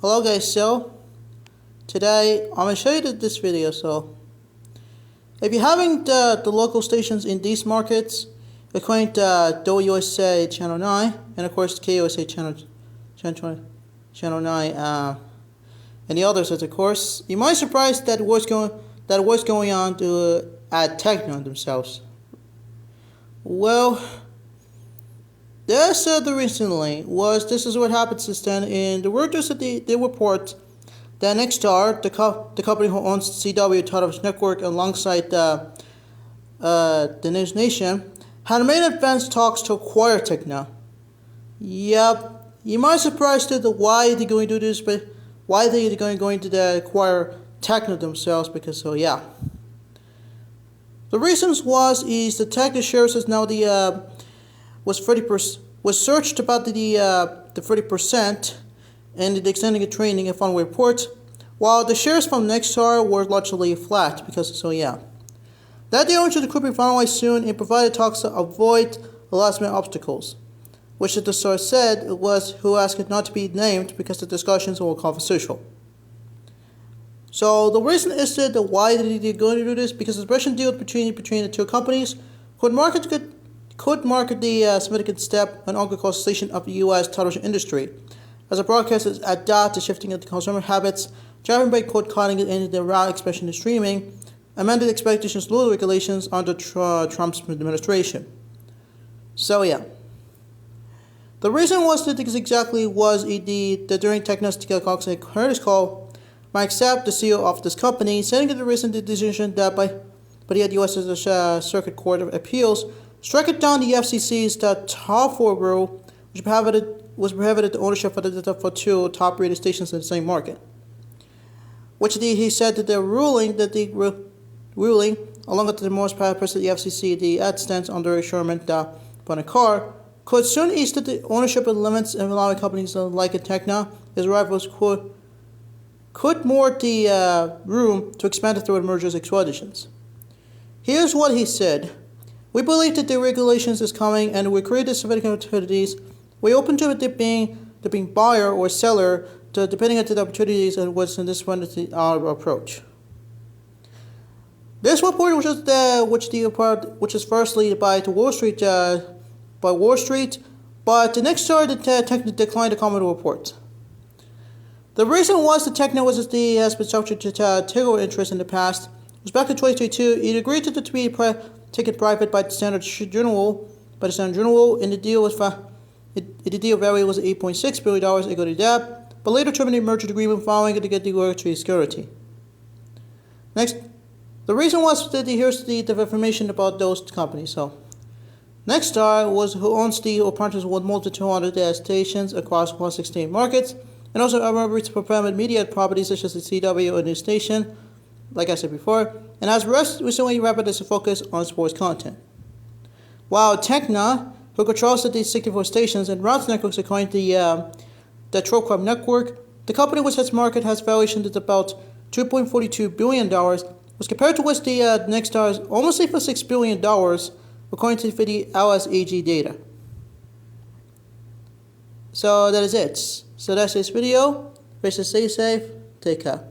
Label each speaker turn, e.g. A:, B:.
A: Hello guys, so today I'm going to show you this video. So if you're having the local stations in these markets, according to WUSA channel 9 and of course KUSA channel 9 and the others, of course, you might be surprised that what's going on at Tegna themselves. Well, they said recently this is what happened since then. In the Reuters, they report that Nexstar, the company who owns CW television network alongside the News Nation, had made advanced talks to acquire Tegna. Yep, you might be surprised at why they're going to do this, but why they're going to acquire Tegna themselves, because so yeah. The reasons is the Tegna shares is now was searched about the 30% and the extending the training and fund reports, while the shares from Nexstar were largely flat, because so yeah. That the ownership could be finalized soon and provided talks to avoid last-minute obstacles, which the source said was who asked not to be named because the discussions were confidential. So the reason is that why they're going to do this, because the Russian deal between the two companies could mark the significant step and consolidation of the U.S. television industry, as the broadcasters adapt to shifting into consumer habits, driving by cord-cutting and the rapid expansion of streaming, amended expectations, law regulations under Trump's administration. So yeah. The reason was that during Tegna's earnings call, Mike Sapp, the CEO of this company, saying that the recent decision that by the U.S. Circuit Court of Appeals struck down the FCC's top 4 rule, which prohibited the ownership for two top-rated stations in the same market. He said that the ruling, along with the most powerful person of the FCC, the ad stands under assurement upon a car, could soon ease the ownership and limits and allowing companies like Tegna, his rivals, could more the room to expand it through mergers and acquisitions. Here's what he said. We believe that the regulations is coming and we create significant opportunities. We open to it being buyer or seller, depending on the opportunities and what's in this one is our approach. This report which is firstly by Wall Street, but the Nexstar declined to comment on the report. The reason was that Tegna has been subject to takeover interest in the past. It was back in 2022. It agreed to be taken private by the Standard General, and the deal value was $8.6 billion equity debt, but later terminated merger agreement following it to get the regulatory security. Next, the reason was that here's the information about those companies. So, Nexstar who owns or partners with more than 200 stations across 116 markets, and also operates programmed media properties such as the CW and News Station, like I said before, and has recently rapidly focus on sports content. While Tegna, who controls the 64 stations and routes networks according to the Trocom network, the company which its market has valuation at about $2.42 billion, was compared to which the Nexstar's almost $6 billion, according to the LSAG data. So that is it. So that's this video. Stay safe. Take care.